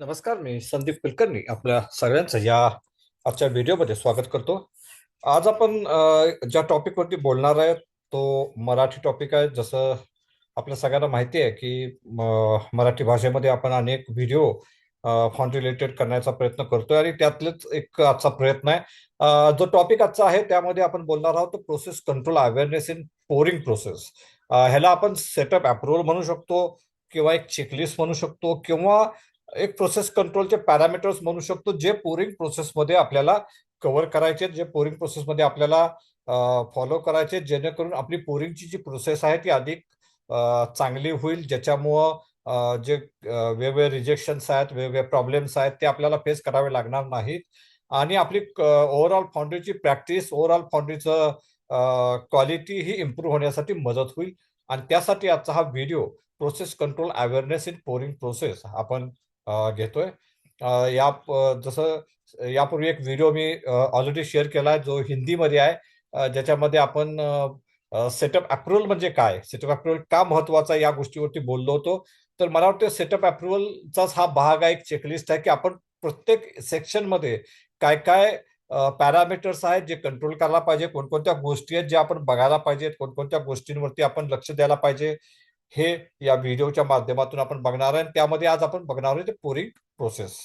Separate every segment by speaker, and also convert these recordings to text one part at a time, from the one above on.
Speaker 1: नमस्कार, मी संदीप कुलकर्णी आपल्या सगळ्यांचं या आजच्या व्हिडिओमध्ये स्वागत करतो. आज आपण ज्या टॉपिकवरती बोलणार आहे तो मराठी टॉपिक आहे. जसं आपल्या सगळ्यांना माहिती आहे की मराठी भाषेमध्ये आपण अनेक व्हिडिओ फॉन्ट रिलेटेड करण्याचा प्रयत्न करतोय आणि त्यातलेच एक आजचा प्रयत्न आहे. जो टॉपिक आजचा आहे त्यामध्ये आपण बोलणार आहोत तो process control awareness in pouring process. ह्याला आपण सेटअप अप्रूव्हल म्हणू शकतो किंवा एक चेकलिस्ट म्हणू शकतो किंवा एक प्रोसेस कंट्रोलचे पॅरामीटर्स म्हणू शकतो, जे पोरिंग प्रोसेसमध्ये आपल्याला कव्हर करायचे, जे पोरिंग प्रोसेसमध्ये आपल्याला फॉलो करायचे, जेणेकरून आपली पोरिंगची जी प्रोसेस आहे ती अधिक चांगली होईल, ज्याच्यामुळं जे वेगवेगळे रिजेक्शन्स आहेत, वेगवेगळे प्रॉब्लेम्स आहेत ते आपल्याला फेस करावे लागणार नाहीत आणि आपली ओव्हरऑल फाउंड्रीची प्रॅक्टिस, ओव्हरऑल फाउंड्रीचं क्वालिटी ही इम्प्रूव्ह होण्यासाठी मदत होईल. आणि त्यासाठी आजचा हा video process control awareness in pouring process आपण घेतोय. जसं यापूर्वी एक व्हिडिओ मी ऑलरेडी शेअर केला आहे जो हिंदीमध्ये आहे, ज्याच्यामध्ये आपण सेटअप अप्रूव्हल म्हणजे काय, सेटअप अप्रूव्हल का महत्वाचा आहे या गोष्टीवरती बोललो होतो. तर मला वाटतं सेटअप अप्रूव्हलचाच हा भाग आहे, एक चेकलिस्ट आहे की आपण प्रत्येक सेक्शनमध्ये काय काय पॅरामीटर्स आहेत जे कंट्रोल करायला पाहिजे, कोणकोणत्या गोष्टी आहेत ज्या आपण बघायला पाहिजेत, कोणकोणत्या गोष्टींवरती आपण लक्ष द्यायला पाहिजे, हे या व्हिडिओच्या माध्यमातून आपण बघणार आहे. त्यामध्ये आज आपण बघणार आहोत pouring process.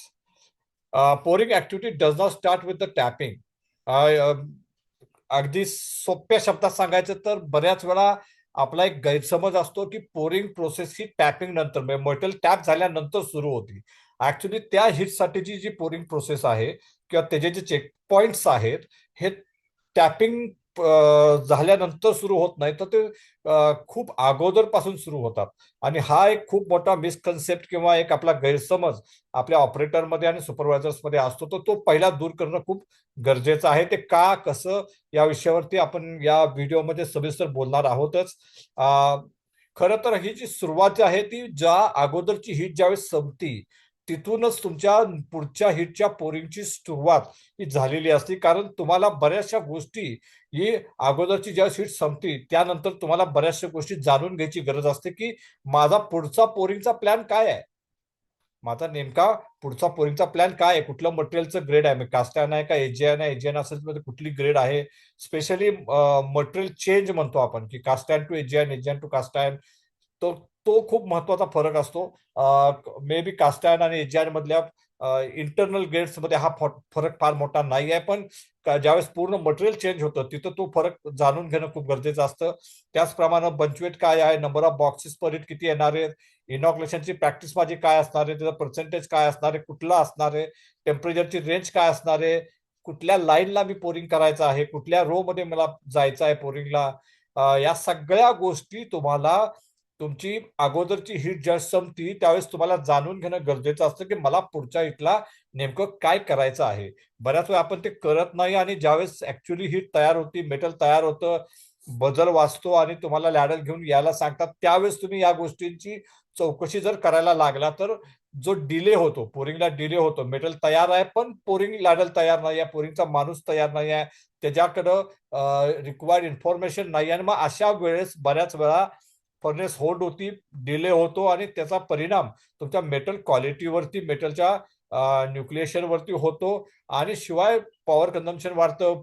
Speaker 1: Pouring activity does not start with the tapping. अगदी सोप्या शब्दात सांगायचं तर बऱ्याच वेळा आपला एक गैरसमज असतो की पोरिंग प्रोसेस ही टॅपिंग नंतर म्हणजे मेटल टॅप झाल्यानंतर सुरू होती. ऍक्च्युली त्या हिटसाठीची जी पोरिंग प्रोसेस आहे किंवा त्याचे जे चेक पॉइंट्स आहेत हे टॅपिंग झाल्यानंतर सुरू होत नाही, तर ते खूप अगोदरपासून सुरू होतात. आणि हा एक खूप मोठा मिसकन्सेप्ट किंवा एक आपला गैरसमज आपल्या ऑपरेटरमध्ये आणि सुपरवायझर्समध्ये असतो, तर तो पहिला दूर करणं खूप गरजेचं आहे. ते का कसं या विषयावरती आपण या व्हिडिओमध्ये सविस्तर बोलणार आहोतच. खरं तर ही जी सुरुवात आहे ती ज्या अगोदरची हिट ज्यावेळेस संपती तिथूनच तुमच्या पुढच्या हिटच्या पोरिंगची सुरुवात ही झालेली असते. कारण तुम्हाला बऱ्याचशा गोष्टी ही अगोदरची ज्या सीट संपती त्यानंतर तुम्हाला बऱ्याचशा गोष्टी जाणून घ्यायची गरज असते की माझा पुढचा पोरिंगचा प्लॅन काय आहे, माझा नेमका पुढचा पोरिंगचा प्लॅन काय आहे, कुठलं मटेरियलचं ग्रेड आहे, कास्टॅन आहे का एजीएन आहे, एजीएन असेल मध्ये कुठली ग्रेड आहे. स्पेशली मटेरियल चेंज म्हणतो आपण की कास्टॅन टू एजीएन, एजीएन टू कास्टॅन, तो तो खूप महत्वाचा फरक असतो. मे बी कास्टॅन आणि एजीएन मधल्या इंटरनल ग्रेड्स मध्ये हा फरक फार मोठा नाही आहे, पण ज्यावेळेस पूर्ण मटेरियल चेंज होतं तिथं तो फरक जाणून घेणं खूप गरजेचं असतं. त्याचप्रमाणे बंचवेट काय आहे, number of boxes per hit किती येणार आहेत, इनॉक्युलेशनची प्रॅक्टिस माझी काय असणार आहे, त्याचा पर्सेंटेज काय असणार आहे, कुठला असणार आहे, टेम्परेचरची रेंज काय असणार आहे, कुठल्या लाईनला मी पोरिंग करायचं आहे, कुठल्या रो मध्ये मला जायचं आहे पोरिंगला. या सगळ्या गोष्टी तुम्हाला तुमची अगोदरची हिट ज्या संपती त्यावेळेस तुम्हाला जाणून घेणं गरजेचं असतं की मला पुढच्या हिटला नेमकं काय करायचं आहे. बऱ्याच वेळा आपण ते करत नाही आणि ज्यावेळेस ऍक्च्युली हिट तयार होती, मेटल तयार होतं, बजल वाचतो आणि तुम्हाला लॅडर घेऊन यायला सांगतात, त्यावेळेस तुम्ही या गोष्टींची चौकशी जर करायला लागला तर जो डिले होतो, पोरिंगला डिले होतो, मेटल तयार आहे पण पोरिंग लॅडर तयार नाही आहे, पोरिंगचा माणूस तयार नाही आहे, त्याच्याकडं रिक्वायर्ड इन्फॉर्मेशन नाही आहे, आणि मग अशा वेळेस बऱ्याच वेळा फर्नेस होल्ड होती, डिले होतो आणि त्याचा परिणाम तुमच्या मेटल क्वालिटीवरती, मेटलच्या न्यूक्लिएशनवरती होतो. आणि शिवाय पॉवर कन्झम्पशन वाढतं,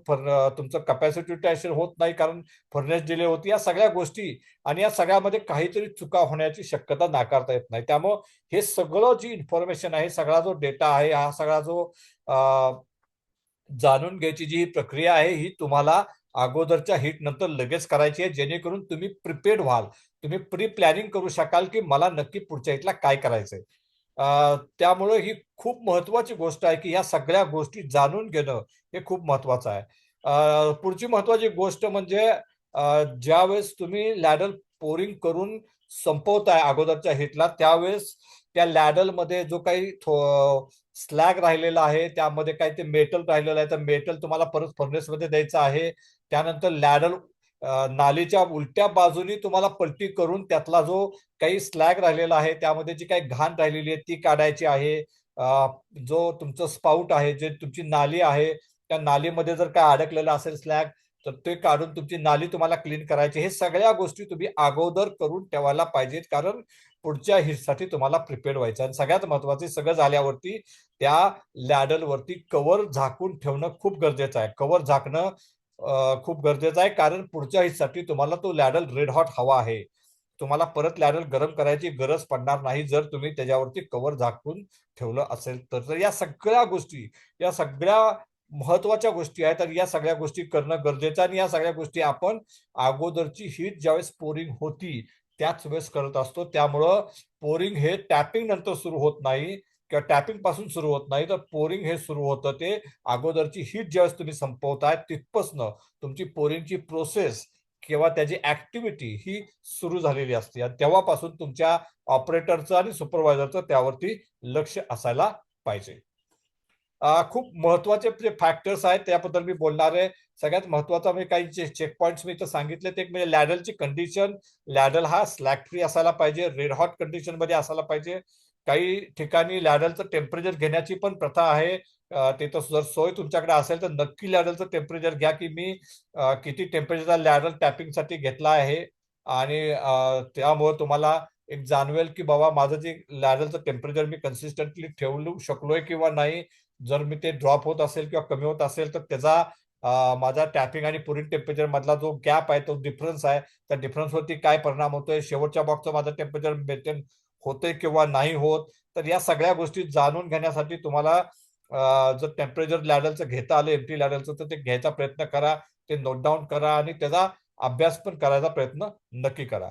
Speaker 1: तुमचं कॅपॅसिटी युटिलायझेशन होत नाही कारण फर्नेस डिले होती. या सगळ्या गोष्टी आणि या सगळ्यामध्ये काहीतरी चुका होण्याची शक्यता नाकारता येत नाही. त्यामुळं हे सगळं जी इन्फॉर्मेशन आहे, सगळा जो डेटा आहे, हा सगळा जो जाणून घ्यायची जी प्रक्रिया आहे ही तुम्हाला अगोदरच्या हिट नंतर लगेच करायची आहे, जेणेकरून तुम्ही प्रिपेअर्ड व्हाल, तुम्ही प्री प्लॅनिंग करू शकाल की मला नक्की पुढच्या हिटला काय करायचंय. त्यामुळे ही खूप महत्वाची गोष्ट आहे की या सगळ्या गोष्टी जाणून घेणं हे खूप महत्वाचं आहे. पुढची महत्वाची गोष्ट म्हणजे ज्यावेळेस तुम्ही लॅडल पोरिंग करून संपवताय अगोदरच्या हिटला, त्यावेळेस त्या लॅडलमध्ये जो काही स्लॅग राहिलेला आहे, त्यामध्ये काय ते मेटल राहिलेलं आहे, तर मेटल तुम्हाला परत फर्नेसमध्ये द्यायचं आहे. त्यानंतर लॅडल नालीच्या उलट्या बाजूनी तुम्हाला पलटी करून त्यातला जो काही स्लॅग राहिलेला आहे, त्यामध्ये जी काही घाण राहिलेली आहे ती काढायची आहे. जो तुमचं स्पाउट आहे, जे तुमची नाली आहे, त्या नालीमध्ये जर काय अडकलेला असेल स्लॅग, तर ते काढून तुमची नाली तुम्हाला क्लीन करायची. हे सगळ्या गोष्टी तुम्ही अगोदर करून ठेवायला पाहिजेत, कारण पुढच्या हिटसाठी तुम्हाला प्रिपेअर व्हायचं. आणि सगळ्यात महत्वाचे सगळं झाल्यावरती त्या लॅडलवरती कव्हर झाकून ठेवणं खूप गरजेचं आहे. कव्हर झाकणं खूप गरजेचं आहे, कारण पुढच्या हिटसाठी तुम्हाला तो लॅडल रेड हॉट हवा आहे. तुम्हाला परत लॅडल गरम करायची गरज पडणार नाही जर तुम्ही त्याच्यावरती कव्हर झाकून ठेवलं असेल तर. या सगळ्या गोष्टी, या सगळ्या महत्वाच्या गोष्टी आहेत आणि या सगळ्या गोष्टी करणं गरजेचं आहे. आणि या सगळ्या गोष्टी आपण अगोदरची हीट ज्यावेळेस पोरिंग होती त्याच वेळेस करत असतो. त्यामुळं पोरिंग हे टॅपिंग नंतर सुरू होत नाही किंवा टॅपिंग पासून सुरू होत नाही, तर पोरिंग हे सुरू होतं ते अगोदरची हीट ज्यावेळेस तुम्ही संपवताय तिथपासनं तुमची पोरिंगची प्रोसेस किंवा त्याची ऍक्टिव्हिटी ही सुरू झालेली असते. आणि तेव्हापासून तुमच्या ऑपरेटरचं आणि सुपरवायझरचं त्यावरती लक्ष असायला पाहिजे. खूप महत्वाचे जे फॅक्टर्स आहेत त्याबद्दल मी बोलणार आहे. सगळ्यात महत्वाचा मी काही जे चेक पॉईंट्स मी इथं सांगितले ते म्हणजे लॅडलची कंडिशन. लॅडल हा स्लॅग फ्री असायला पाहिजे, रेड हॉट कंडिशन मध्ये असायला पाहिजे. काही ठिकाणी लॅडलचं टेम्परेचर घेण्याची पण प्रथा आहे. तिथं जर सोय तुमच्याकडे असेल तर नक्की लॅडलचं टेम्परेचर घ्या, की मी किती टेम्परेचरचा लॅडल टॅपिंगसाठी घेतला आहे. आणि त्यामुळे तुम्हाला एक जाणवेल की बाबा माझं जे लॅडलचं टेम्परेचर मी कन्सिस्टंटली ठेवू शकलोय किंवा नाही. जर मी ते ड्रॉप होत असेल किंवा कमी होत असेल तर त्याचा माझा टॅपिंग आणि पुरिंग टेम्परेचर मधला जो गॅप आहे, तो डिफरन्स आहे, त्या डिफरन्सवरती काय परिणाम होतोय, शेवटच्या बॉक्सचं माझं टेम्परेचर मेंटेन होतंय किंवा नाही होत. तर या सगळ्या गोष्टी जाणून घेण्यासाठी तुम्हाला जर टेम्परेचर लॅडलचं घेता आलं एमटी लॅडलचं तर ते घ्यायचा प्रयत्न करा. ते नोट डाऊन करा आणि त्याचा अभ्यास पण करायचा प्रयत्न नक्की करा.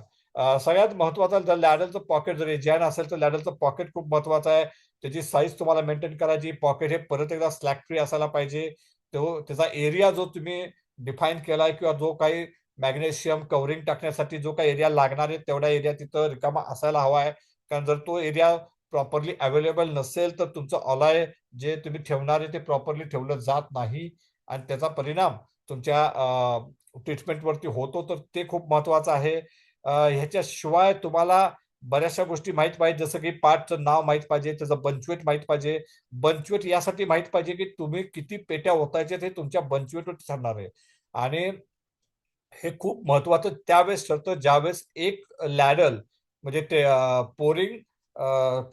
Speaker 1: सगळ्यात महत्वाचा जर लॅडलचं पॉकेट जर एजियान असेल तर लॅडलचं पॉकेट खूप महत्वाचं आहे. त्याची साईज तुम्हाला मेंटेन करायची. पॉकेट हे परत एकदा स्लॅग फ्री असायला पाहिजे. तो त्याचा एरिया जो तुम्ही डिफाईन केलाय किंवा जो काही मॅग्नेशियम कव्हरिंग टाकण्यासाठी जो काही एरिया लागणार आहे तेवढा एरिया तिथं रिकामा असायला हवा आहे. कारण जर तो एरिया प्रॉपरली अवेलेबल नसेल तर तुमचं ऑलाय जे तुम्ही ठेवणार आहे ते प्रॉपरली ठेवलं जात नाही आणि त्याचा परिणाम तुमच्या ट्रीटमेंटवरती होतो. तर ते खूप महत्वाचं आहे. ह्याच्याशिवाय तुम्हाला बऱ्याचशा गोष्टी माहित पाहिजे, जसं की पार्टचं नाव माहित पाहिजे, त्याचं बंचवेट माहित पाहिजे. बंचवेट यासाठी माहित पाहिजे की तुम्ही किती पेट्या ओतायचे ते तुमच्या बंचवेटवर ठरणार आहे. आणि हे खूप महत्वाचं त्यावेळेस ठरतं ज्यावेळेस एक लॅडल म्हणजे ते पोरिंग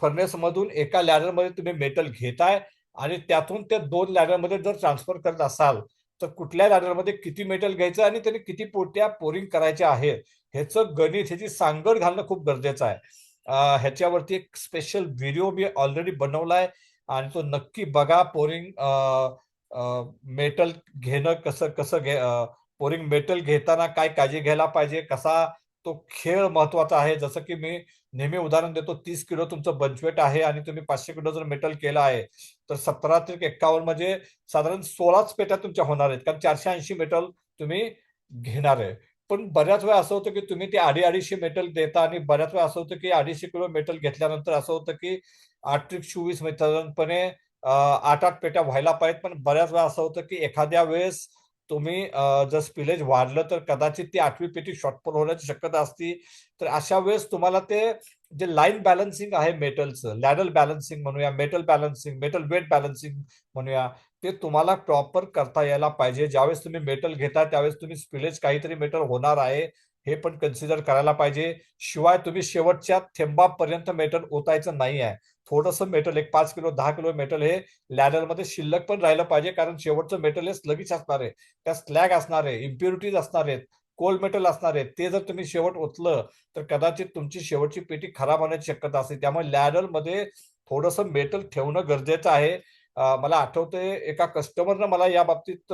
Speaker 1: फर्नेस मधून एका लॅडल मध्ये तुम्ही मेटल घेताय आणि त्यातून त्या दोन लॅडल मध्ये जर ट्रान्सफर करत असाल तर कुठल्या लॅडल मध्ये किती मेटल घ्यायचं आणि त्याने किती पोट्या पोरिंग करायच्या आहेत ह्याचं गणित, ह्याची सांगड घालणं खूप गरजेचं आहे. ह्याच्यावरती एक स्पेशल व्हिडिओ मी ऑलरेडी बनवलाय आणि तो नक्की बघा. पोरिंग मेटल घेणं कसं कसं पोरिंग मेटल घेताना काय काळजी घ्यायला पाहिजे, कसा तो खेळ महत्वाचा आहे. जसं की मी नेहमी उदाहरण देतो, 30 किलो तुमचं बंचवेट आहे आणि तुम्ही 500 किलो जर मेटल केलं आहे तर 17 ते 51 म्हणजे साधारण 16च पेट्या तुमच्या होणार आहेत, कारण 480 मेटल तुम्ही घेणार आहे. पण बऱ्याच वेळा असं होतं की तुम्ही ते अडीचशे मेटल देता आणि बऱ्याच वेळा असं होतं की 250 किलो मेटल घेतल्यानंतर असं होतं की 8-24 साधारणपणे 8-8 पेट्या व्हायला पाहिजेत. पण बऱ्याच वेळा असं होतं की एखाद्या वेळेस तुम्ही जर स्पिलेज वाढलं तर कदाचित ती 8वी पेटी शॉर्टफॉल होण्याची शक्यता असती. तर अशा वेळेस तुम्हाला ते जे लाईन बॅलन्सिंग आहे मेटलचं, लॅडल बॅलन्सिंग म्हणूया, metal balancing, metal weight balancing म्हणूया, ते तुम्हाला प्रॉपर करता यायला पाहिजे. ज्यावेळेस तुम्ही मेटल घेता त्यावेळेस तुम्ही स्पिलेज काहीतरी मेटल होणार आहे हे पण कन्सिडर करायला पाहिजे. शिवाय तुम्ही शेवटच्या थेंबापर्यंत मेटल ओतायचं नाही आहे. थोडंसं मेटल एक 5 किलो 10 किलो मेटल हे लॅडलमध्ये शिल्लक पण राहिलं पाहिजे, कारण शेवटचं मेटल हे स्लगिश असणार आहे. त्या स्लॅग असणार आहे, इम्प्युरिटीज असणार आहेत, कोल्ड मेटल असणार आहेत. ते जर तुम्ही शेवट ओतलं तर कदाचित तुमची शेवटची पेटी खराब होण्याची शक्यता असते. त्यामुळे लॅडलमध्ये थोडंसं मेटल ठेवणं गरजेचं आहे. मला आठवतंय एका कस्टमरनं मला या बाबतीत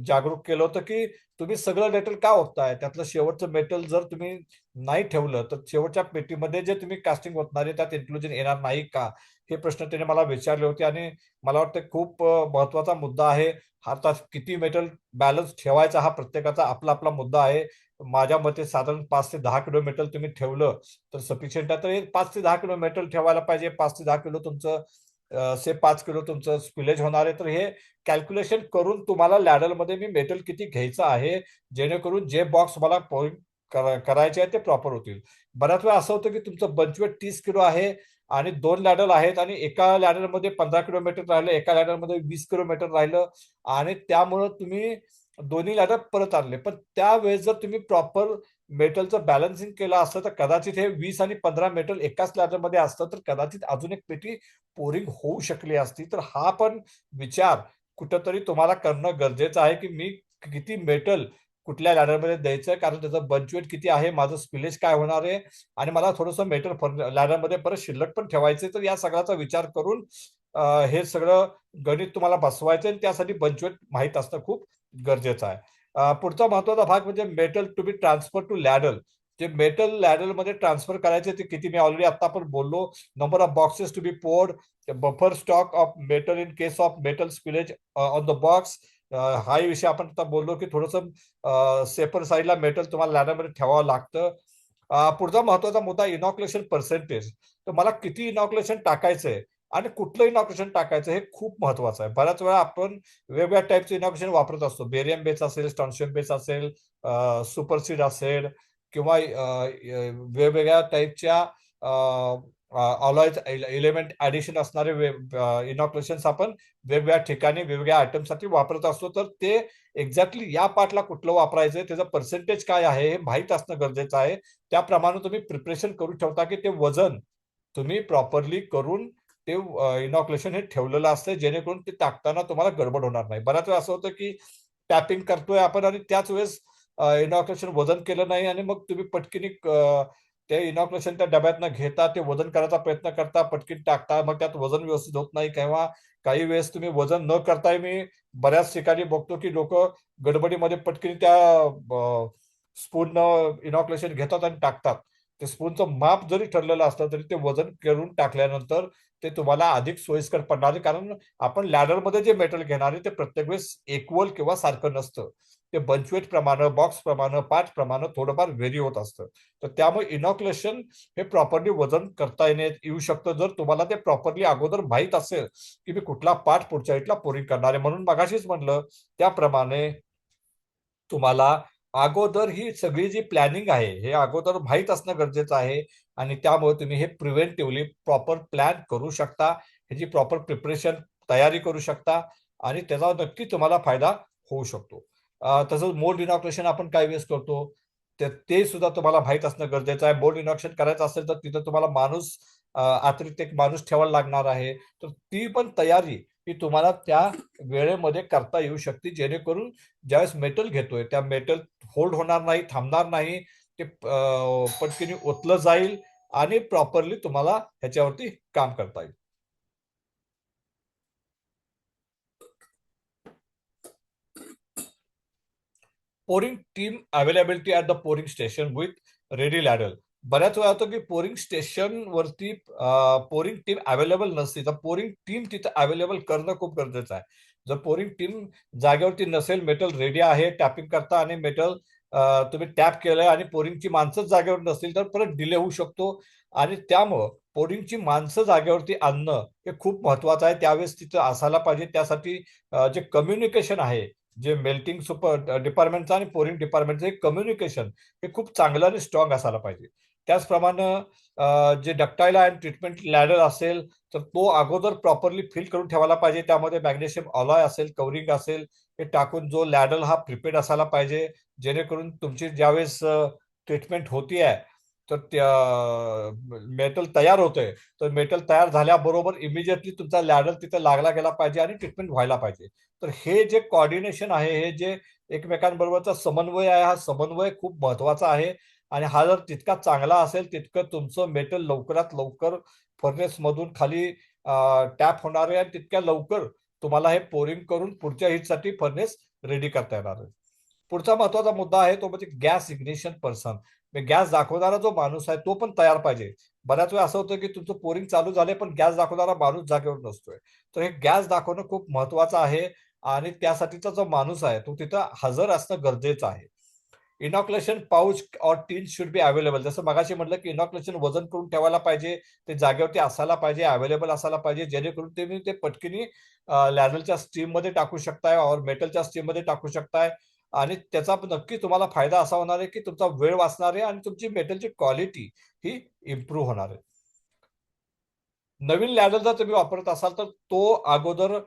Speaker 1: जागरूक केलं होतं की तुम्ही सगळं मेटल का ओतताय, त्यातलं शेवटचं मेटल जर तुम्ही नाही ठेवलं तर शेवटच्या पेटीमध्ये जे तुम्ही कास्टिंग ओतणार आहे त्यात इन्क्लुजन येणार नाही का, हे प्रश्न त्याने मला विचारले होते. आणि मला वाटतं खूप महत्वाचा मुद्दा आहे. आता किती मेटल बॅलन्स ठेवायचा हा प्रत्येकाचा आपला आपला मुद्दा आहे. माझ्या मते साधारण 5 ते 10 किलो मेटल तुम्ही ठेवलं तर सफिशियंट आहे. तर हे 5 ते 10 किलो मेटल ठेवायला पाहिजे. 5 ते 10 किलो तुमचं 5 किलो तुमचं स्पिलेज होणार आहे. तर हे कॅल्क्युलेशन करून तुम्हाला लॅडलमध्ये मी मेटल किती घ्यायचं आहे, जेणेकरून जे बॉक्स मला करायचे आहे ते प्रॉपर होतील. बऱ्याच वेळा असं होतं की तुमचं बंचवेट 30 किलो आहे आणि 2 लॅडल आहेत आणि एका लॅडलमध्ये 15 किलोमीटर राहिलं, एका लॅडलमध्ये 20 किलोमीटर राहिलं आणि त्यामुळं तुम्ही दोन्ही लॅडर परत आणले. पण त्यावेळेस जर तुम्ही प्रॉपर मेटलचं बॅलन्सिंग केलं असतं तर कदाचित हे 20 आणि 15 मेटल एकाच लॅडरमध्ये असतं तर कदाचित अजून एक पेटी पोरिंग होऊ शकली असती. तर हा पण विचार कुठंतरी तुम्हाला करणं गरजेचं आहे की मी किती मेटल कुठल्या लॅडरमध्ये द्यायचं, कारण त्याचं बंच वेट किती आहे, माझं स्पिलेज काय होणार आहे, आणि मला थोडंसं मेटल लॅडरमध्ये परत शिल्लक पण ठेवायचे. तर या सगळ्याचा विचार करून हे सगळं गणित तुम्हाला बसवायचं आणि त्यासाठी बंच वेट माहीत असणं खूप गरजेचं आहे. पुढचा महत्वाचा भाग म्हणजे metal to be transfer to ladle. जे मेटल लॅडल मध्ये ट्रान्सफर करायचे ते किती, मी ऑलरेडी आता आपण बोललो. Number of boxes to be poured, buffer stock of metal in case of metal spillage on the box. हाही विषय आपण आता बोललो की थोडंसं सेपर साईडला मेटल तुम्हाला लॅडरमध्ये ठेवावं लागतं. पुढचा महत्वाचा मुद्दा इनॉक्युलेशन पर्सेंटेज. तर मला किती इनॉक्युलेशन टाकायचंय आणि कुठलं इनॉक्युलेशन टाकायचं हे खूप महत्वाचं आहे. बऱ्याच वेळा आपण वेगवेगळ्या टाईपचे इनॉक्युलेशन वापरत असतो. बेरियम बेस असेल, स्टॉन्शियम बेस असेल, सुपरसीड असेल, किंवा वेगवेगळ्या टाईपच्या ऑलॉइज एलिमेंट ऍडिशन असणारे इनॉक्युलेशन आपण वेगवेगळ्या ठिकाणी वेगवेगळ्या आयटमसाठी वापरत असतो. तर ते एक्झॅक्टली या पार्टला कुठलं वापरायचं, त्याचं पर्सेंटेज काय आहे हे माहीत असणं गरजेचं आहे. त्याप्रमाणे तुम्ही प्रिपरेशन करून ठेवता की ते वजन तुम्ही प्रॉपरली करून ते इनॉक्युलेशन हे ठेवलेलं असतं, जेणेकरून ते टाकताना तुम्हाला गडबड होणार नाही. बऱ्याच वेळा असं होतं की टॅपिंग करतोय आपण आणि त्याच वेळेस इनॉक्युलेशन वजन केलं नाही आणि मग तुम्ही पटकीने ते इनॉक्युलेशन त्या डब्यातनं घेता, ते वजन करायचा प्रयत्न करता, पटकीन टाकता, मग त्यात वजन व्यवस्थित होत नाही. किंवा काही वेळेस तुम्ही वजन न करताय, मी बऱ्याच ठिकाणी बघतो की लोक गडबडीमध्ये पटकीने त्या स्पून इनॉक्युलेशन घेतात आणि टाकतात. ते स्पूनचं माप जरी ठरलेलं असलं तरी ते वजन करून टाकल्यानंतर ते तुम्हाला अधिक सोयीस्कर पडणार आहे. कारण आपण लॅडरमध्ये जे मेटल घेणार आहे ते प्रत्येक वेळेस इक्वल किंवा सारखं नसतं. ते बंचवेट प्रमाणे, बॉक्स प्रमाणे, पार्ट प्रमाणे थोडंफार व्हेरी होत असतं. तर त्यामुळे इनॉक्युलेशन हे प्रॉपरली वजन करता येऊ शकतं जर तुम्हाला ते प्रॉपरली अगोदर माहीत असेल की मी कुठला पार्ट पुढच्या इथला पोरिंग करणार आहे. म्हणून मगाशीच म्हणलं त्याप्रमाणे तुम्हाला अगोदर ही सगळी जी प्लॅनिंग आहे हे अगोदर माहीत असणं गरजेचं आहे. आणि त्यामुळे तुम्ही हे प्रिव्हेंटिव्हली प्रॉपर प्लॅन करू शकता, ह्याची प्रॉपर प्रिपरेशन तयारी करू शकता आणि त्याचा नक्की तुम्हाला फायदा होऊ शकतो. तसंच मोल्ड इनॉक्युलेशन आपण काही वेळेस करतो, तर ते सुद्धा तुम्हाला माहीत असणं गरजेचं आहे. मोल्ड इनॉक्युलेशन करायचं असेल तर तिथं तुम्हाला माणूस, अतिरिक्त एक माणूस ठेवायला लागणार आहे. तर ती पण तयारी ही तुम्हाला त्या वेळेमध्ये करता येऊ शकते, जेणेकरून ज्यावेळेस मेटल घेतोय त्या मेटल होल्ड होणार नाही, थांबणार नाही. ते पटकीने ओतलं जाईल आणि प्रॉपरली तुम्हाला ह्याच्यावरती काम करता येईल. Pouring team availability at the pouring station with ready ladle. बऱ्याच वेळा होतं की पोरिंग स्टेशन वरती पोरिंग टीम अवेलेबल नसते, तर पोरिंग टीम तिथे अवेलेबल करणं खूप गरजेचं आहे. जर पोरिंग टीम जागेवरती नसेल, मेटल रेडी आहे टॅपिंग करता आणि मेटल तुम्ही टॅप केलंय आणि पोरिंगची माणसंच जागेवर नसतील तर परत डिले होऊ शकतो. आणि त्यामुळं पोरिंगची माणसं जागेवरती आणणं हे खूप महत्वाचं आहे. त्यावेळेस तिथं असायला पाहिजे. त्यासाठी जे कम्युनिकेशन आहे, जे मेल्टिंग सुपर डिपार्टमेंटचं आणि पोरिंग डिपार्टमेंटचं हे कम्युनिकेशन हे खूप चांगलं आणि स्ट्रॉंग असायला पाहिजे. त्याचप्रमाणे जे डक्टाईल आणि ट्रीटमेंट लॅडर असेल तर तो अगोदर प्रॉपरली फिल करून ठेवायला पाहिजे. त्यामध्ये मॅग्नेशियम अलॉय असेल, कवरिंग असेल, हे टाकून जो लॅडल हा प्रिपेअर्ड असायला पाहिजे, जेणेकरून तुमची ज्यावेळेस ट्रीटमेंट होती आहे तर त्या मेटल तयार होतंय, तर मेटल तयार झाल्याबरोबर इमिजिएटली तुमचा लॅडल तिथे लागला गेला पाहिजे आणि ट्रीटमेंट व्हायला पाहिजे. तर हे जे कॉर्डिनेशन आहे, हे जे एकमेकांबरोबरचा समन्वय आहे, हा समन्वय खूप महत्वाचा आहे. आणि हा जर तितका चांगला असेल तितकं तुमचं मेटल लवकरात लवकर फर्नेस मधून खाली टॅप होणार आहे आणि तितक्या लवकर तुम्हाला हे पोरिंग करून पुढच्या हिटसाठी फर्नेस रेडी करता येणार आहे. पुढचा महत्वाचा मुद्दा आहे तो म्हणजे गॅस इग्निशन पर्सन. गॅस दाखवणारा जो माणूस आहे तो पण तयार पाहिजे. बऱ्याच वेळा असं होतं की तुमचं पोरिंग चालू झालंय पण गॅस दाखवणारा माणूस जागेवर नसतोय. तर हे गॅस दाखवणं खूप महत्वाचं आहे आणि त्यासाठीचा जो माणूस आहे तो तिथं हजर असणं गरजेचं आहे. इनॉक्युलेशन पाऊच और टीन शुड बी अवेलेबल. जसं मगाशी म्हटलं की इनॉक्युलेशन वजन करून ठेवायला पाहिजे, ते जागेवरती असायला पाहिजे, अवेलेबल असायला पाहिजे, जेणेकरून तुम्ही ते पटकिनी लॅडलच्या स्टीम मध्ये टाकू शकताय और मेटलच्या स्टीम मध्ये टाकू शकताय. आणि त्याचा नक्की तुम्हाला फायदा असा होणार आहे की तुमचा वेळ वाचणार आहे आणि तुमची मेटलची क्वालिटी ही इम्प्रूव्ह होणार आहे. नवीन लॅडर जर तुम्ही वापरत असाल तर तो अगोदर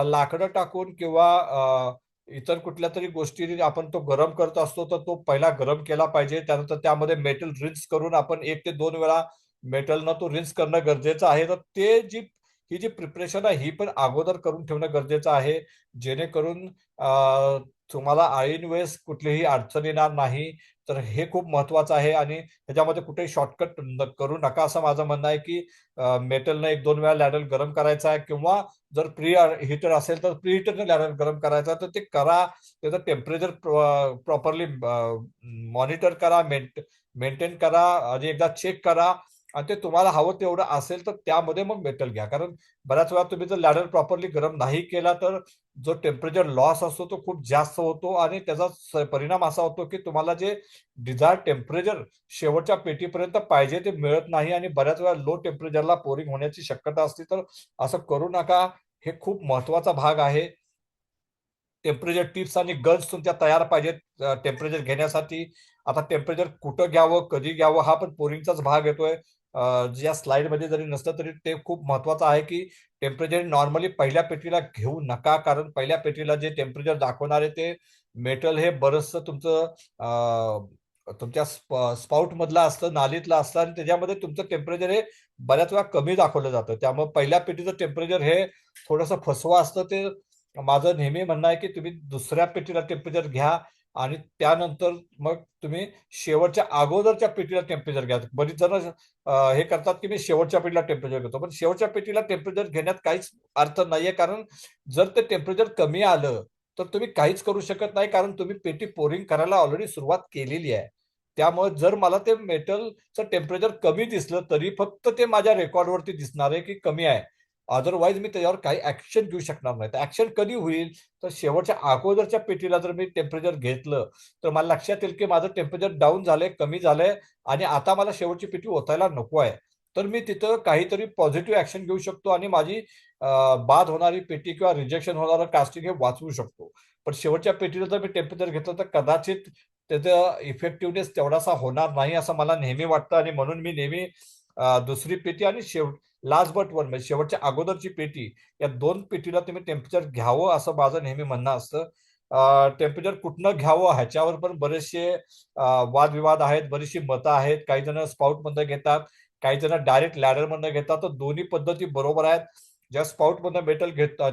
Speaker 1: लाकडं टाकून किंवा इतर कुठल्या तरी गोष्टी आपण तो गरम करत असतो तर तो पहिला गरम केला पाहिजे. त्यानंतर त्यामध्ये मेटल रिन्स करून आपण 1 ते 2 वेळा मेटलनं तो रिन्स करणं गरजेचं आहे. तर ही जी प्रिपरेशन आहे ही पण अगोदर करून ठेवणं गरजेचं आहे, जेणेकरून तुम्हाला ऐन वेळेस कुठलीही अडचण येणार नाही. तर हे खूप महत्वाचं आहे आणि ह्याच्यामध्ये कुठेही शॉर्टकट करू नका असं माझं म्हणणं आहे, की मेटलनं 1-2 वेळा लॅडल गरम करायचा आहे, किंवा जर प्री हिटर असेल तर प्री हिटरने लॅडल गरम करायचा तर ते करा. त्याचं टेम्परेचर प्रॉपरली मॉनिटर करा, मेंटेन करा आणि एकदा चेक करा. आणि ते तुम्हाला हवं तेवढं असेल तर त्यामध्ये मग मेटल घ्या. कारण बऱ्याच वेळा तुम्ही जर लॅडल प्रॉपरली गरम नाही केला तर जो टेम्परेचर लॉस असतो तो खूप जास्त होतो आणि त्याचा परिणाम असा होतो की तुम्हाला जे डिझायर टेम्परेचर शेवटच्या पेटीपर्यंत पाहिजे ते मिळत नाही आणि बऱ्याच वेळा लो टेम्परेचरला पोरिंग होण्याची शक्यता असते. तर असं करू नका. हे खूप महत्वाचा भाग आहे. टेम्परेचर टिप्स आणि गन्स तुमच्या तयार पाहिजेत टेम्परेचर घेण्यासाठी. आता टेम्परेचर कुठं घ्यावं, कधी घ्यावं हा पण पोरिंगचाच भाग येतोय. ज्या स्लाइडमध्ये जरी नसलं तरी ते खूप महत्वाचं आहे, की टेम्परेचर नॉर्मली पहिल्या पेटीला घेऊ नका. कारण पहिल्या पेटीला जे टेम्परेचर दाखवणार आहे ते मेटल हे बरचसं तुमच्या स्पाउट मधलं असतं, नालीतलं असतं आणि त्याच्यामध्ये तुमचं टेम्परेचर हे बऱ्याच वेळा कमी दाखवलं जातं. त्यामुळे पहिल्या पेटीचं टेम्परेचर हे थोडंसं फसवा असतं. ते माझं नेहमी म्हणणं आहे की तुम्ही दुसऱ्या पेटीला टेम्परेचर घ्या आणि त्यानंतर मग तुम्ही शेवटच्या अगोदरच्या पेटीला टेम्परेचर घ्या. बरीच जण हे करतात की मी शेवटच्या पेटीला टेम्परेचर घेतो, पण शेवटच्या पेटीला टेम्परेचर घेण्यात काहीच अर्थ नाहीये. कारण जर ते टेम्परेचर कमी आलं तर तुम्ही काहीच करू शकत नाही, कारण तुम्ही पेटी पोरिंग करायला ऑलरेडी सुरुवात केलेली आहे. त्यामुळे जर मला ते मेटलचं टेम्परेचर कमी दिसलं तरी फक्त ते माझ्या रेकॉर्डवरती दिसणार आहे की कमी आहे. अदरवाईज मी त्याच्यावर काही ऍक्शन घेऊ शकणार नाही. तर ऍक्शन कधी होईल, तर शेवटच्या अगोदरच्या पेटीला जर मी टेम्परेचर घेतलं तर मला लक्षात येईल की माझं टेम्परेचर डाऊन झालंय, कमी झालंय आणि आता मला शेवटची पेटी ओतायला नको आहे. तर मी तिथं काहीतरी पॉझिटिव्ह ऍक्शन घेऊ शकतो आणि माझी बाद होणारी पेटी किंवा रिजेक्शन होणारं कास्टिंग हे वाचवू शकतो. पण शेवटच्या पेटीला जर मी टेम्परेचर घेतलं तर कदाचित त्याचा इफेक्टिव्हनेस तेवढासा होणार नाही असं मला नेहमी वाटतं. आणि म्हणून मी नेहमी दुसरी पेटी आणि लास्ट बट वन म्हणजे शेवटच्या अगोदरची पेटी, या 2 पेटीला तुम्ही टेम्परेचर घ्यावं असं माझं नेहमी म्हणणं असतं. टेम्परेचर कुठनं घ्यावं ह्याच्यावर पण बरेचसे वादविवाद आहेत, बरीचशी मतं आहेत. काही जण स्पाउट मधनं घेतात, काही जण डायरेक्ट लॅडर मधनं घेतात. तर दोन्ही पद्धती बरोबर आहेत. ज्या स्पाउट मधनं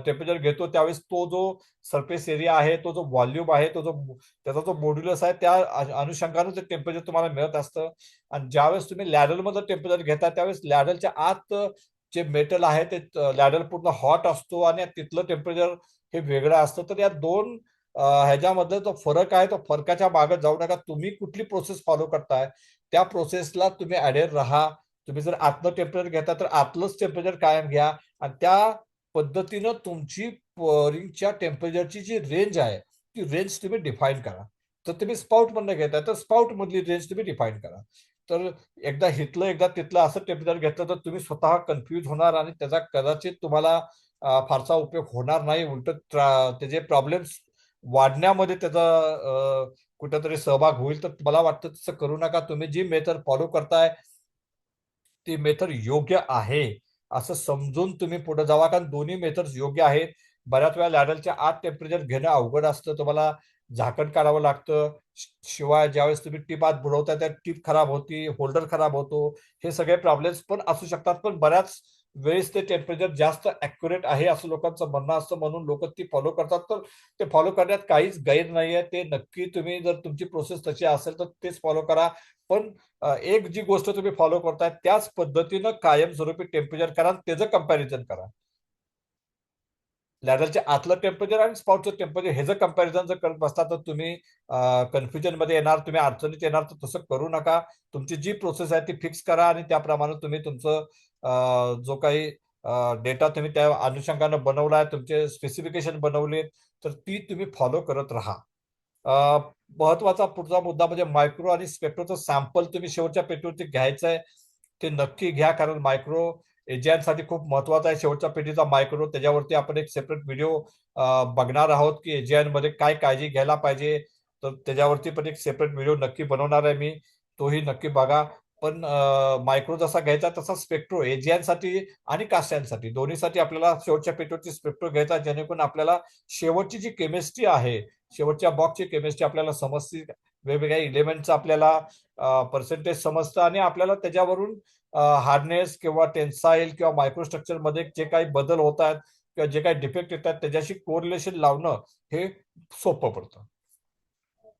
Speaker 1: टेम्परेचर घेतो त्यावेळेस तो जो सरफेस एरिया आहे, तो जो व्हॉल्यूम आहे, त्याचा जो मॉड्युलस आहे त्या अनुषंगाने ते टेम्परेचर तुम्हाला मिळत असतं. आणि ज्यावेळेस तुम्ही लॅडल मध्ये टेम्परेचर घेता त्यावेळेस लॅडलच्या आत जे मेटल आहे ते लॅडल पूर्ण हॉट असतो आणि तिथलं टेम्परेचर हे वेगळं असतं. तर या दोन ह्याच्यामध्ये जो फरक आहे तो फरकाच्या मागे जाऊ नका. तुम्ही कुठली प्रोसेस फॉलो करताय त्या प्रोसेसला तुम्ही अडेर राहा. तुम्ही जर आतलं टेम्परेचर घेता तर आतलंच टेम्परेचर कायम घ्या आणि त्या पद्धतीनं तुमची पोरिंगच्या टेम्परेचरची जी रेंज आहे ती रेंज तुम्ही डिफाईन करा. तर तुम्ही स्पाउट मधनं घेताय तर स्पाउट मधली रेंज तुम्ही डिफाईन करा. तर एकदा हितलं एकदा तिथलं असं टेम्परेचर घेतलं तर तुम्ही स्वतः कन्फ्यूज होणार आणि त्याचा कदाचित तुम्हाला फारसा उपयोग होणार नाही. उलट त्याचे प्रॉब्लेम्स वाढण्यामध्ये त्याचा कुठेतरी सहभाग होईल. तर मला वाटतं तसं करू नका. तुम्ही जी मेथड फॉलो करताय ती मेथड योग्य आहे असं समजून तुम्ही पुढे जावा. कारण दोन्ही मेथड्स योग्य आहेत. बऱ्याच वेळा लॅडलच्या आत टेम्परेचर घेणं अवघड असतं. तुम्हाला झाकण काढावं लागतं. शिवाय ज्यावेळेस तुम्ही टीप आत बुडवताय त्या टीप खराब होती, होल्डर खराब होतो. हे सगळे प्रॉब्लेम्स पण असू शकतात. पण बऱ्याच वेळेस ते टेम्परेचर जास्त अॅक्युरेट आहे असं लोकांचं म्हणणं असतं, म्हणून लोक ती फॉलो करतात. तर ते फॉलो करण्यात काहीच गैर नाहीये. ते नक्की तुम्ही जर तुमची प्रोसेस तशी असेल तर तेच फॉलो करा. पण एक जी गोष्ट तुम्ही फॉलो करताय त्याच पद्धतीनं कायमस्वरूपी टेम्परेचर करा आणि त्याचं कंपॅरिझन करा. लॅडरच्या आतलं टेम्परेचर आणि स्पाउटचं टेम्परेचर हे जर कंपॅरिझन जर करत बसता तर तुम्ही कन्फ्युजन मध्ये येणार, तुम्ही अडचणीत येणार. तर तसं करू नका. तुमची जी प्रोसेस आहे ती फिक्स करा आणि त्याप्रमाणे तुम्ही तुमचं जो काही डेटा तुम्ही त्या अनुषंगानं बनवलाय, तुमचे स्पेसिफिकेशन बनवलेत, तर ती तुम्ही फॉलो करत राहा. अ, महत्वाचा पुढचा मुद्दा म्हणजे मायक्रो आणि स्पेक्ट्रोचं सॅम्पल तुम्ही शेवटच्या पेटीवरती घ्यायचं आहे. ते नक्की घ्या, कारण मायक्रो एजीआयसाठी खूप महत्वाचा आहे. शेवटच्या पेटीचा मायक्रो, त्याच्यावरती आपण एक सेपरेट व्हिडिओ बघणार आहोत की एजीआय मध्ये काय काळजी घ्यायला पाहिजे. तर त्याच्यावरती पण एक सेपरेट व्हिडिओ नक्की बनवणार आहे मी. तोही नक्की बघा. पण मायक्रो जसा घ्यायचा तसा स्पेक्ट्रो एजियनसाठी आणि कास्ट्यांसाठी दोन्हीसाठी आपल्याला शेवटच्या पेटीवरची स्पेक्ट्रो घ्यायचा, जेणेकरून आपल्याला शेवटची जी केमिस्ट्री आहे, शेवटच्या बॉक्सची केमिस्ट्री आपल्याला समजते, वेगवेगळ्या इलेमेंटचं आपल्याला पर्सेंटेज समजतं आणि आपल्याला त्याच्यावरून हार्डनेस किंवा टेन्साईल किंवा मायक्रोस्ट्रक्चर मध्ये जे काही बदल होत आहेत किंवा जे काही डिफेक्ट येतात त्याच्याशी कोरिलेशन लावणं हे सोपं पडतं.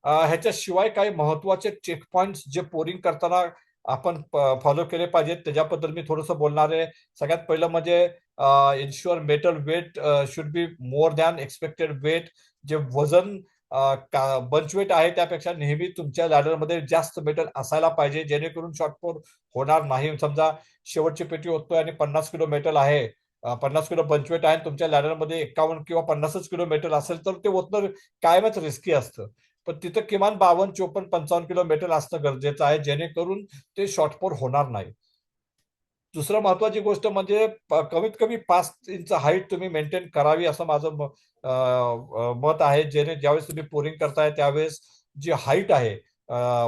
Speaker 1: ह्याच्याशिवाय काही महत्वाचे चेक पॉइंट्स जे पोरिंग करताना आपण फॉलो केले पाहिजेत त्याच्याबद्दल मी थोडंसं बोलणार आहे. सगळ्यात पहिलं म्हणजे ensure metal weight should be more than expected weight. जे वजन बंच वेट आहे त्यापेक्षा नेहमी तुमच्या लॅडरमध्ये जास्त मेटल असायला पाहिजे, जेणेकरून शॉर्टफॉल होणार नाही. समजा शेवटची पेटी ओततोय आणि 50 किलो मेटल आहे, 50 किलो बंचवेट आहे, तुमच्या लॅडरमध्ये 51 किंवा 50 किलो मेटल असेल तर ते ओतणं कायमच रिस्की असतं. पण तिथं किमान 52, 54, 55 किलो मेटल असणं गरजेचं आहे, जेणेकरून ते शॉर्टपोर होणार नाही. दुसरं महत्वाची गोष्ट म्हणजे कमीत कमी 5 इंच हाईट तुम्ही मेंटेन करावी असं माझं मत आहे. ज्यावेळेस तुम्ही पोरिंग करताय त्यावेळेस जी हाईट आहे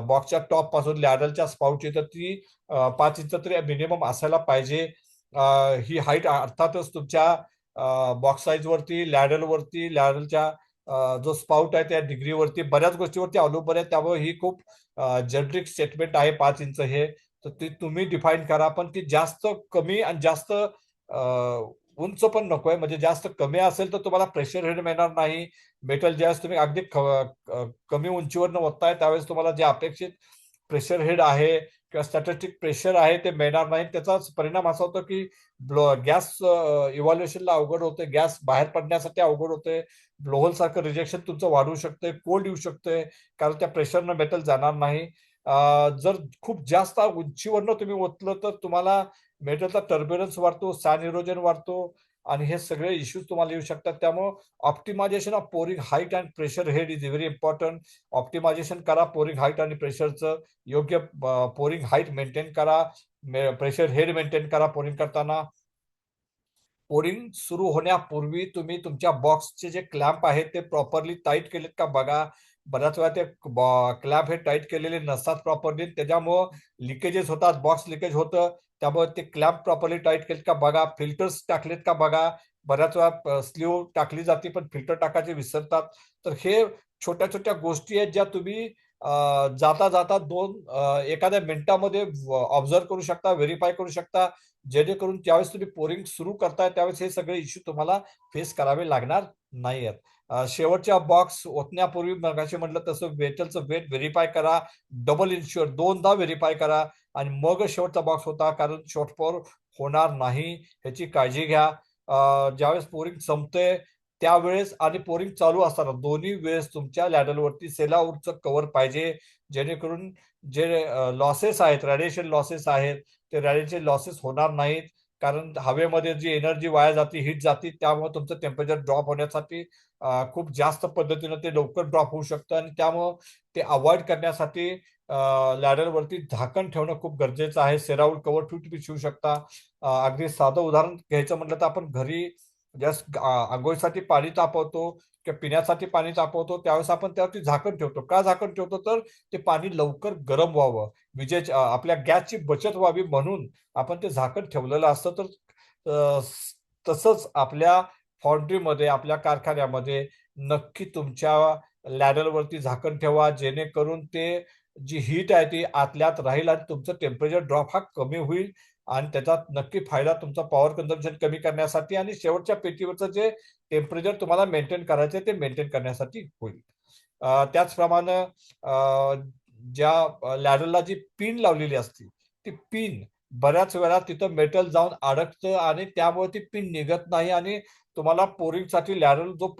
Speaker 1: बॉक्सच्या टॉप पासून लॅडरच्या स्पाउटची, तर ती 5 इंच तरी मिनिमम असायला पाहिजे. ही हाईट अर्थातच तुमच्या बॉक्स साईज वरती, लॅडरच्या जो स्पाउट आहे त्या डिग्रीवरती, बऱ्याच गोष्टीवरती अवलंबून आहे. त्यामुळे ही खूप जनरिक स्टेटमेंट आहे 5 इंच हे. तर ती तुम्ही डिफाईन करा, पण ती जास्त कमी आणि जास्त उंच पण नकोय. म्हणजे जास्त कमी असेल तर तुम्हाला प्रेशर हेड मिळणार नाही. मेटल ज्यावेळेस तुम्ही अगदी कमी उंचीवर ओतताय त्यावेळेस तुम्हाला जे अपेक्षित प्रेशर हेड आहे किंवा स्टॅटिस्टिक प्रेशर आहे ते मिळणार नाही. त्याचाच परिणाम असा होतो की गॅस इव्हॅल्युएशनला अवघड होते, गॅस बाहेर पडण्यासाठी अवघड होते, ब्लोहोल सारखं रिजेक्शन तुमचं वाढू शकते, कोल्ड येऊ शकते, कारण त्या प्रेशरनं मेटल जाणार नाही. जर खूप जास्त उंचीवरनं तुम्ही ओतलं तर तुम्हाला मेटलचा टर्ब्युलन्स वाढतो, सॅन इरोजन वाढतो आणि हे सगळे इश्यूज तुम्हाला येऊ शकतात. त्यामुळे optimization of pouring height and pressure head is very important. Optimization करा पोरिंग हाईट आणि प्रेशरचं. योग्य पोरिंग हाईट मेंटेन करा, प्रेशर हेड मेंटेन करा पोरिंग करताना. पोरिंग सुरू होण्यापूर्वी तुम्ही तुमच्या बॉक्सचे जे क्लॅम्प आहेत ते प्रॉपरली टाईट केलेत का बघा. बऱ्याच वेळा ते क्लॅम्प हे टाईट केलेले नसतात प्रॉपरली, त्याच्यामुळं लिकेजेस होतात, बॉक्स लिकेज होतं. त्यामुळे ते क्लॅम्प प्रॉपरली टाईट केलेत का बघा. फिल्टर्स टाकलेत का बघा. बऱ्याच वेळा स्लीव टाकली जाते पण फिल्टर टाकायचे विसरतात. तर हे छोट्या छोट्या गोष्टी आहेत ज्या तुम्ही जाता जाता एखाद्या मिनिटामध्ये ऑब्झर्व करू शकता, व्हेरीफाय करू शकता, जेणेकरून ज्यावेळेस तुम्ही पोरिंग सुरू करताय त्यावेळेस हे सगळे इश्यू तुम्हाला फेस करावे लागणार नाही आहेत. शेवटच्या बॉक्स ओतण्यापूर्वी मगाशी म्हटलं तसं मेटलचं वेट व्हेरीफाय करा, डबल इन्शुअर 2दा व्हेरीफाय करा आणि मग शेवटचा बॉक्स होता, कारण शॉर्टफॉल होणार नाही ह्याची काळजी घ्या. ज्यावेळेस पोरिंग संपतंय त्यावेळेस आणि पोरिंग चालू असताना दोन्ही वेळेस तुमच्या लॅडलवरती सेलाउटचं कव्हर पाहिजे, जेणेकरून जे लॉसेस आहेत, रेडिएशन लॉसेस आहेत, ते रॅलीचे लॉसेस होणार नाहीत. कारण हवेमध्ये जी एनर्जी वाया जाते, हीट जाते, त्यामुळे तुमचं टेम्परेचर ड्रॉप होण्यासाठी खूप जास्त पद्धतीनं ते लवकर ड्रॉप होऊ शकतं आणि त्यामुळं ते अवॉइड करण्यासाठी लॅडरवरती झाकण ठेवणं खूप गरजेचं आहे. सेराऊट कव्हर तुम्ही शिवू शकता. अगदी साधं उदाहरण घ्यायचं म्हटलं तर आपण घरी जस्ट आंघोळीसाठी पाणी तापवतो किंवा पिण्यासाठी पाणी तापवतो त्यावेळेस आपण त्यावरती झाकण ठेवतो. का झाकण ठेवतो? तर ते पाणी लवकर गरम व्हावं, आपल्या गॅसची बचत व्हावी म्हणून आपण ते झाकण ठेवलेलं असतं. तर तसंच आपल्या फॉन्ड्रीमध्ये, आपल्या कारखान्यामध्ये नक्की तुमच्या लॅडरवरती झाकण ठेवा, जेणेकरून ते जी हीट आहे ती आतल्यात राहील आणि तुमचं टेम्परेचर ड्रॉप हा कमी होईल आणि त्याचा नक्की फायदा तुमचा पॉवर कन्झम्पशन कमी करण्यासाठी आणि शेवटच्या पेटीवरचं जे टेम्परेचर तुम्हाला मेंटेन करायचं ते मेंटेन करण्यासाठी होईल. त्याचप्रमाणे ज्या लॅडरला जी पिन लावलेली असते ती पिन बऱ्याच वेळा तिथं मेटल जाऊन अडकतं आणि त्यामुळे ती पिन निघत नाही आणि तुम्हाला पोरिंगसाठी लॅडर जो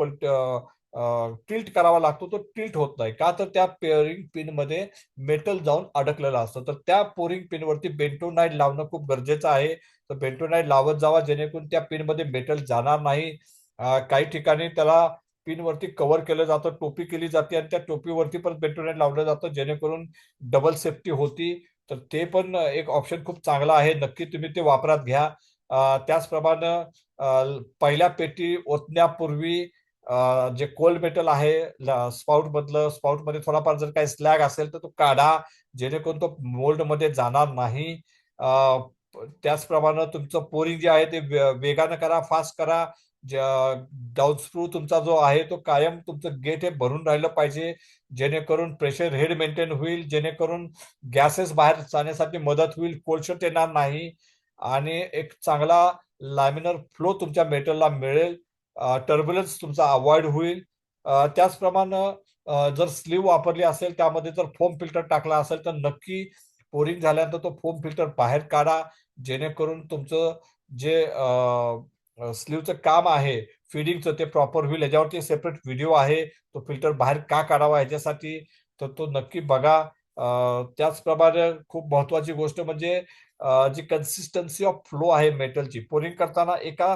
Speaker 1: टिल्ट करावा लागतो तो टिल्ट होत नाही. का? तर त्या पेअरिंग पिन मध्ये मेटल जाऊन अडकलेलं असतं. तर त्या पोरिंग पिनवरती बेंटोनाइट लावणं खूप गरजेचं आहे. तर बेंटोनाइट लावत जावा, जेणेकरून त्या पिनमध्ये मेटल जाणार नाही. काही ठिकाणी त्याला पिनवरती कव्हर केलं जातं, टोपी केली जाते आणि त्या टोपीवरती पण बेंटोनाइट लावलं जातं, जेणेकरून डबल सेफ्टी होती. तर ते पण एक ऑप्शन खूप चांगला आहे. नक्की तुम्ही ते वापरात घ्या. त्याचप्रमाणे पहिल्या पेटी ओतण्यापूर्वी जे कोल्ड मेटल आहे स्पाउटमध्ये थोडाफार जर काही स्लॅग असेल तर तो काढा, जेणेकरून तो मोल्ड मध्ये जाणार नाही. त्याचप्रमाणे तुमचं पोरिंग जे आहे ते वेगानं करा, फास्ट करा. डाऊनस्क्रू तुमचा जो आहे तो कायम तुमचं गेट हे भरून राहिलं पाहिजे, जेणेकरून प्रेशर हेड मेंटेन होईल, जेणेकरून गॅसेस बाहेर जाण्यासाठी मदत होईल, कोळशट येणार नाही आणि एक चांगला लॅमिनर फ्लो तुमच्या मेटलला मिळेल. टर्ब्युलन्स तुमचा अवॉइड होईल. त्याचप्रमाणे जर स्लीव वापरली असेल, त्यामध्ये जर फोम फिल्टर टाकला असेल तर नक्की पोरिंग झाल्यानंतर तो फोम फिल्टर बाहेर काढा, जेणेकरून तुमचं जे स्लीवचं काम आहे फिडिंगचं ते प्रॉपर होईल. याच्यावरती सेपरेट व्हिडिओ आहे, तो फिल्टर बाहेर का काढावा ह्याच्यासाठी, तर तो नक्की बघा. त्याचप्रमाणे खूप महत्वाची गोष्ट म्हणजे जी कन्सिस्टन्सी ऑफ फ्लो आहे मेटलची, पोरिंग करताना एका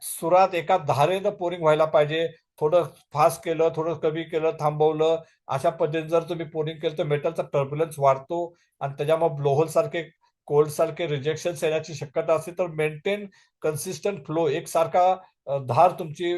Speaker 1: सुरात एका धारेनं पोरिंग व्हायला पाहिजे. थोडं फास्ट केलं, थोडं कमी केलं, थांबवलं, अशा पद्धतीने जर तुम्ही पोरिंग केलं तर मेटलचा टर्ब्युलन्स वाढतो आणि त्याच्यामुळे ब्लोहोल सारखे कोल्ड सारखे रिजेक्शन येण्याची शक्यता असते. तर मेंटेन कन्सिस्टंट फ्लो, एकसारखा धार तुमची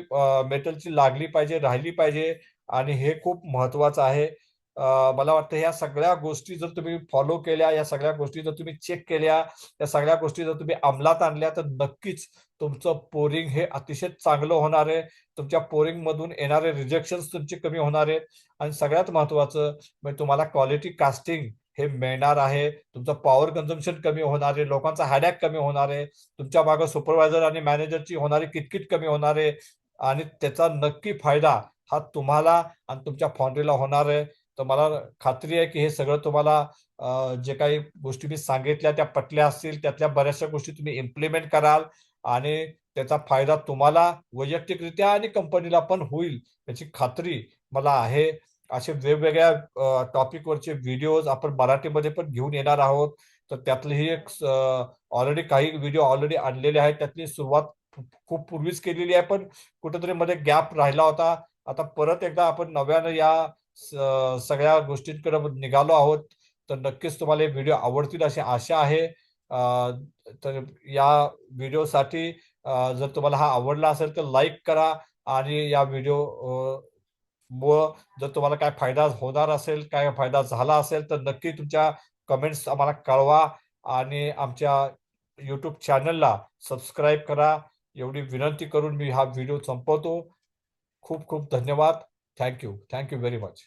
Speaker 1: मेटलची लागली पाहिजे, राहिली पाहिजे आणि हे खूप महत्वाचं आहे. मला वाटतं ह्या सगळ्या गोष्टी जर तुम्ही फॉलो केल्या, या सगळ्या गोष्टी जर तुम्ही चेक केल्या, या सगळ्या गोष्टी जर तुम्ही अंमलात आणल्या तर नक्कीच तुमचं पोरिंग हे अतिशय चांगलं होणार आहे. तुमच्या पोरिंग मधून येणारे रिजेक्शन्स तुमचे कमी होणार आहेत आणि सगळ्यात महत्वाचं म्हणजे तुम्हाला क्वालिटी कास्टिंग हे मिळणार आहे. तुमचं पॉवर कन्झम्पशन कमी होणार आहे, लोकांचा हॅडॅक कमी होणार आहे, तुमच्या मागे सुपरवायझर आणि मॅनेजरची होणारी किटकिट कमी होणार आहे आणि त्याचा नक्की फायदा हा तुम्हाला आणि तुमच्या फाउंड्रीला होणार आहे. तर मला खात्री आहे की हे सगळं तुम्हाला जे काही गोष्टी मी सांगितल्या त्या पटल्या असतील, त्यातल्या बऱ्याचशा गोष्टी तुम्ही इम्प्लिमेंट कराल आणि त्याचा फायदा तुम्हाला वैयक्तिकरित्या आणि कंपनीला पण होईल याची खात्री मला आहे. असे वेगवेगळ्या टॉपिकवरचे व्हिडिओज आपण मराठीमध्ये पण घेऊन येणार आहोत. तर त्यातलीही एक ऑलरेडी काही व्हिडिओ ऑलरेडी आणलेले आहेत. त्यातली सुरुवात खूप पूर्वीच केलेली आहे, पण कुठेतरी मध्ये गॅप राहिला होता. आता परत एकदा आपण नव्यानं या सगळ्या गोष्टींकडे निघालो आहोत. तर नक्कीच तुम्हाला हे व्हिडिओ आवडतील अशी आशा आहे. तर या व्हिडिओसाठी जर तुम्हाला हा आवडला असेल तर लाईक करा आणि या व्हिडिओ मुळे जर तुम्हाला काय फायदा होणार असेल, काय फायदा झाला असेल तर नक्की तुमच्या कमेंट्स आम्हाला कळवा आणि आमच्या युट्यूब चॅनलला सबस्क्राईब करा. एवढी विनंती करून मी हा व्हिडिओ संपवतो. खूप खूप धन्यवाद. Thank you very much.